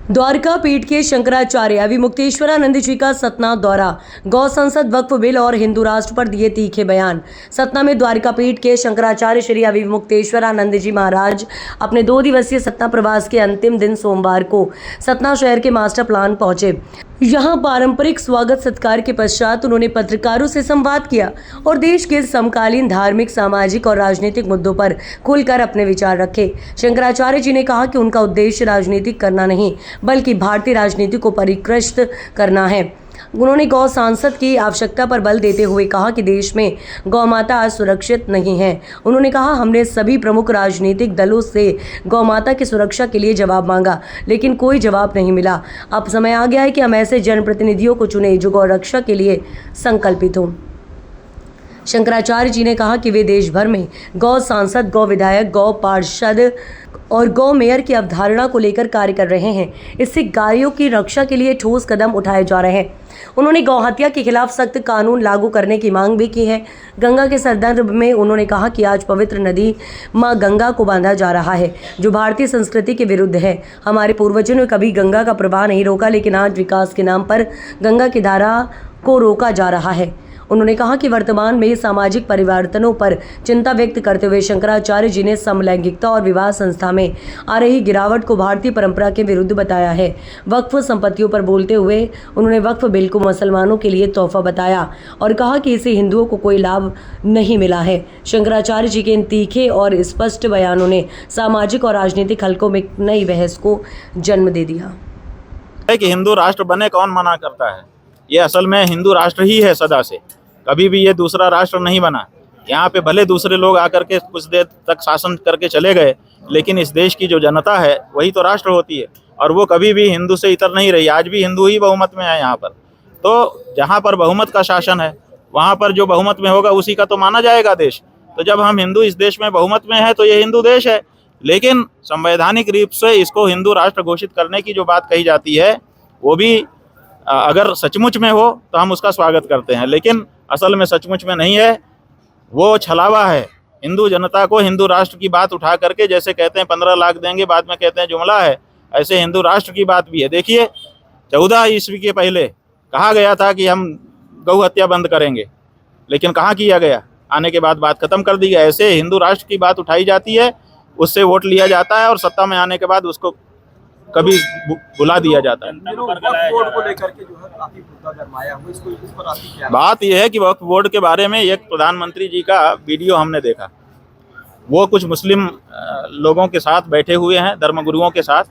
द्वारका पीठ के शंकराचार्य अविमुक्तेश्वरानंद जी का सतना दौरा, गौ संसद वक्फ बिल और हिंदू राष्ट्र पर दिए तीखे बयान। सतना में द्वारका पीठ के शंकराचार्य श्री अविमुक्तेश्वरानंद जी महाराज अपने 2 दिवसीय सतना प्रवास के अंतिम दिन सोमवार को सतना शहर के मास्टर प्लान पहुंचे। यहाँ पारंपरिक स्वागत सत्कार के पश्चात उन्होंने पत्रकारों से संवाद किया और देश के समकालीन धार्मिक, सामाजिक और राजनीतिक मुद्दों पर खुलकर अपने विचार रखे। शंकराचार्य जी ने कहा कि उनका उद्देश्य राजनीतिक करना नहीं बल्कि भारतीय राजनीति को परिष्कृत करना है। उन्होंने गौ सांसद की आवश्यकता पर बल देते हुए कहा कि देश में गौ माता आज सुरक्षित नहीं है। उन्होंने कहा, हमने सभी प्रमुख राजनीतिक दलों से गौ माता की सुरक्षा के लिए जवाब मांगा, लेकिन कोई जवाब नहीं मिला। अब समय आ गया है कि हम ऐसे जनप्रतिनिधियों को चुनें जो गौ रक्षा के लिए संकल्पित हों। शंकराचार्य जी ने कहा कि वे देश भर में गौ सांसद, गौ विधायक, गौ पार्षद और गौ मेयर की अवधारणा को लेकर कार्य कर रहे हैं। इससे गायों की रक्षा के लिए ठोस कदम उठाए जा रहे हैं। उन्होंने गौ हत्या के खिलाफ सख्त कानून लागू करने की मांग भी की है। गंगा के संदर्भ में उन्होंने कहा कि आज पवित्र नदी मां गंगा को बांधा जा रहा है, जो भारतीय संस्कृति के विरुद्ध है। हमारे पूर्वजों ने कभी गंगा का प्रवाह नहीं रोका, लेकिन आज विकास के नाम पर गंगा की धारा को रोका जा रहा है। उन्होंने कहा कि वर्तमान में सामाजिक परिवर्तनों पर चिंता व्यक्त करते हुए शंकराचार्य जी ने समलैंगिकता और विवाह संस्था में आ रही गिरावट को भारतीय परंपरा के विरुद्ध बताया है। वक्फ संपत्तियों पर बोलते हुए उन्होंने वक्फ बिल को मुसलमानों के लिए तोहफा बताया और कहा कि इससे हिंदुओं को कोई लाभ नहीं मिला है। शंकराचार्य जी के इन तीखे और स्पष्ट बयानों ने सामाजिक और राजनीतिक हलकों में नई बहस को जन्म दे दिया। कि हिंदू राष्ट्र बने कौन मना करता है? ये असल में हिंदू राष्ट्र ही है सदा से, कभी भी ये दूसरा राष्ट्र नहीं बना। यहाँ पे भले दूसरे लोग आकर के कुछ देर तक शासन करके चले गए, लेकिन इस देश की जो जनता है वही तो राष्ट्र होती है और वो कभी भी हिंदू से इतर नहीं रही। आज भी हिंदू ही बहुमत में है यहाँ पर। तो जहाँ पर बहुमत का शासन है वहाँ पर जो बहुमत में होगा उसी का तो माना जाएगा देश। तो जब हम हिंदू इस देश में बहुमत में है तो ये हिंदू देश है। लेकिन संवैधानिक रूप से इसको हिंदू राष्ट्र घोषित करने की जो बात कही जाती है वो भी अगर सचमुच में हो तो हम उसका स्वागत करते हैं, लेकिन असल में सचमुच में नहीं है, वो छलावा है। हिंदू जनता को हिंदू राष्ट्र की बात उठा करके जैसे कहते हैं 15 लाख देंगे, बाद में कहते हैं जुमला है, ऐसे हिंदू राष्ट्र की बात भी है। देखिए 14 ईस्वी के पहले कहा गया था कि हम गौ हत्या बंद करेंगे, लेकिन कहाँ किया गया? आने के बाद बात खत्म कर दी गई। ऐसे हिंदू राष्ट्र की बात उठाई जाती है, उससे वोट लिया जाता है और सत्ता में आने के बाद उसको कभी बुला दिया जाता है। बोर्ड को लेकर के जो है काफी मुद्दा गरमाया हुआ, इसको इस पर आपकी क्या? बात यह है कि वक्फ बोर्ड के बारे में एक प्रधानमंत्री जी का वीडियो हमने देखा। वो कुछ मुस्लिम लोगों के साथ बैठे हुए हैं, धर्मगुरुओं के साथ,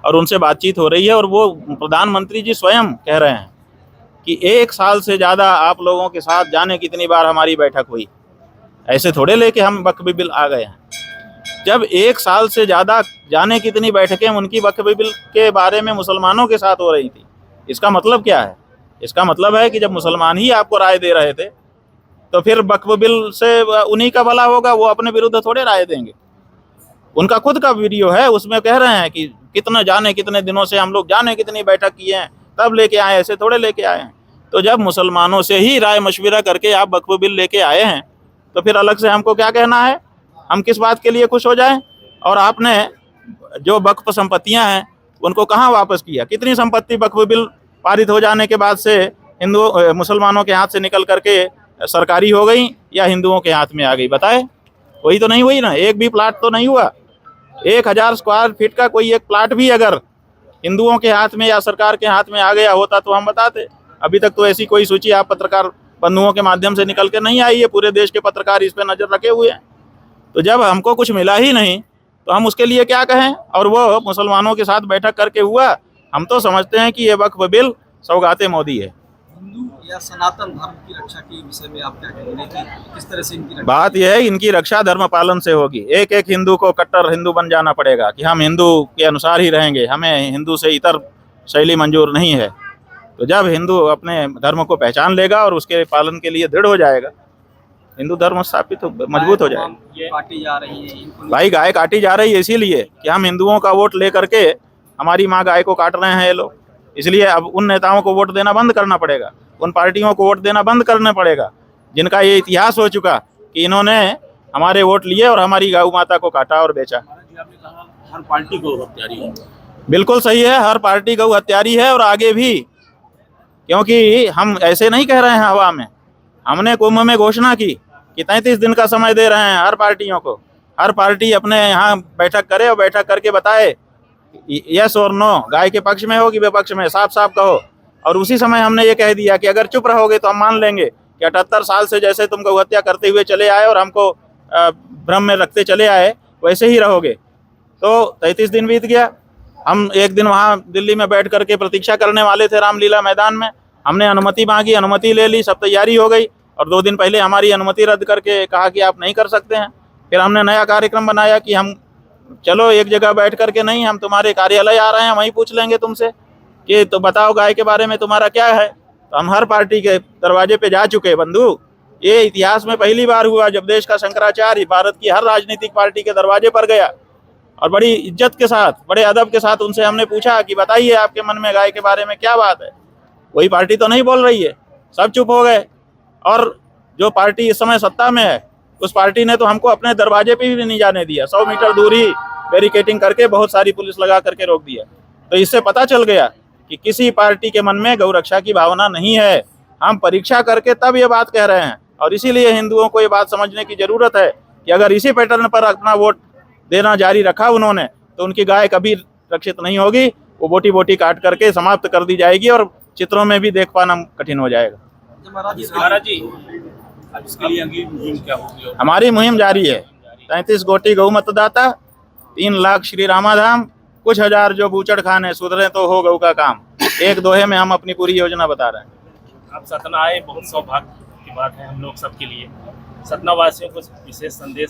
और उनसे बातचीत हो रही है और वो प्रधानमंत्री जी स्वयं कह रहे हैं कि 1 साल से ज़्यादा आप लोगों के साथ जाने कितनी बार हमारी बैठक हुई। ऐसे थोड़े लेके हम वक्फ बिल आ गए हैं। जब 1 साल से ज़्यादा जाने कितनी बैठकें उनकी वक्फ बिल के बारे में मुसलमानों के साथ हो रही थी, इसका मतलब क्या है? इसका मतलब है कि जब मुसलमान ही आपको राय दे रहे थे तो फिर वक्फ बिल से उन्हीं का भला होगा, वो अपने विरुद्ध थोड़े राय देंगे। उनका खुद का वीडियो है, उसमें कह रहे हैं कि कितने दिनों से हम लोग जाने कितनी बैठक किए हैं, तब लेके आए, ऐसे थोड़े लेके आए हैं। तो जब मुसलमानों से ही राय मशविरा करके आप वक्फ बिल लेके आए हैं तो फिर अलग से हमको क्या कहना है? हम किस बात के लिए खुश हो जाएं? और आपने जो वक्फ संपत्तियां हैं उनको कहाँ वापस किया? कितनी संपत्ति वक्फ बिल पारित हो जाने के बाद से हिंदू मुसलमानों के हाथ से निकल करके सरकारी हो गई या हिंदुओं के हाथ में आ गई? बताए, वही तो नहीं हुई ना। एक भी प्लाट तो नहीं हुआ। 1000 स्क्वायर फीट का कोई एक प्लाट भी अगर हिंदुओं के हाथ में या सरकार के हाथ में आ गया होता तो हम बताते। अभी तक तो ऐसी कोई सूची आप पत्रकार बंधुओं के माध्यम से निकल के नहीं आई है। पूरे देश के पत्रकार इस पर नजर रखे हुए हैं। तो जब हमको कुछ मिला ही नहीं तो हम उसके लिए क्या कहें? और वो मुसलमानों के साथ बैठक करके हुआ। हम तो समझते हैं कि ये वक्फ बिल सौगाते मोदी है। हिंदू या सनातन धर्म की रक्षा के विषय में आप क्या कहेंगे कि किस तरह से इनकी रक्षा? बात यह है, इनकी रक्षा धर्म पालन से होगी। एक हिंदू को कट्टर हिंदू बन जाना पड़ेगा कि हम हिंदू के अनुसार ही रहेंगे, हमें हिंदू से इतर शैली मंजूर नहीं है। तो जब हिंदू अपने धर्म को पहचान लेगा और उसके पालन के लिए दृढ़ हो जाएगा, हिंदू धर्म स्थापित मजबूत हो जाएगा। काटी जा रही है भाई, गाय काटी जा रही है इसीलिए कि हम हिंदुओं का वोट ले करके हमारी माँ गाय को काट रहे हैं ये लोग। इसलिए अब उन नेताओं को वोट देना बंद करना पड़ेगा, उन पार्टियों को वोट देना बंद करना पड़ेगा जिनका ये इतिहास हो चुका कि इन्होंने हमारे वोट लिए और हमारी गौ माता को काटा और बेचा। हर पार्टी को हत्यारी है। बिल्कुल सही है, हर पार्टी गौ हत्यारी है और आगे भी, क्योंकि हम ऐसे नहीं कह रहे हैं हवा में। हमने कुंभ में घोषणा की कि 33 दिन का समय दे रहे हैं हर पार्टियों को। हर पार्टी अपने यहाँ बैठक करे और बैठक करके बताए यस और नो, गाय के पक्ष में हो कि विपक्ष में, साफ साफ कहो। और उसी समय हमने ये कह दिया कि अगर चुप रहोगे तो हम मान लेंगे कि 78 साल से जैसे तुम गौ हत्या करते हुए चले आए और हमको भ्रम में रखते चले आए, वैसे ही रहोगे। तो 33 दिन बीत गया। हम एक दिन वहाँ दिल्ली में बैठ करके प्रतीक्षा करने वाले थे रामलीला मैदान में। हमने अनुमति मांगी, अनुमति ले ली, सब तैयारी हो गई और 2 दिन पहले हमारी अनुमति रद्द करके कहा कि आप नहीं कर सकते हैं। फिर हमने नया कार्यक्रम बनाया कि हम चलो एक जगह बैठ करके नहीं, हम तुम्हारे कार्यालय आ रहे हैं, वहीं पूछ लेंगे तुमसे कि तो बताओ गाय के बारे में तुम्हारा क्या है। तो हम हर पार्टी के दरवाजे पे जा चुके बंधु। ये इतिहास में पहली बार हुआ जब देश का शंकराचार्य भारत की हर राजनीतिक पार्टी के दरवाजे पर गया और बड़ी इज्जत के साथ, बड़े अदब के साथ उनसे हमने पूछा कि बताइए आपके मन में गाय के बारे में क्या बात है। वही पार्टी तो नहीं बोल रही है, सब चुप हो गए। और जो पार्टी इस समय सत्ता में है उस पार्टी ने तो हमको अपने दरवाजे पे भी नहीं जाने दिया, 100 मीटर दूरी बैरिकेटिंग करके बहुत सारी पुलिस लगा करके रोक दिया। तो इससे पता चल गया कि किसी पार्टी के मन में गौ रक्षा की भावना नहीं है। हम परीक्षा करके तब ये बात कह रहे हैं और इसीलिए हिंदुओं को ये बात समझने की जरूरत है कि अगर इसी पैटर्न पर अपना वोट देना जारी रखा उन्होंने तो उनकी गाय कभी रक्षित नहीं होगी, वो बोटी बोटी काट करके समाप्त कर दी जाएगी और चित्रों में भी देख पाना कठिन हो जाएगा। महाराज जी इसके लिए अगली मुहिम क्या होगी? हमारी मुहिम जारी है। 33 कोटि गौ मतदाता, 3 लाख श्री रामाधाम, कुछ हजार जो बूचड़ खाने, सुधरे तो हो गौ का काम। एक दोहे में हम अपनी पूरी योजना बता रहे हैं। आप सतना आए, बहुत सौभाग्य की बात है हम लोग सबके लिए। सतना वासियों को विशेष संदेश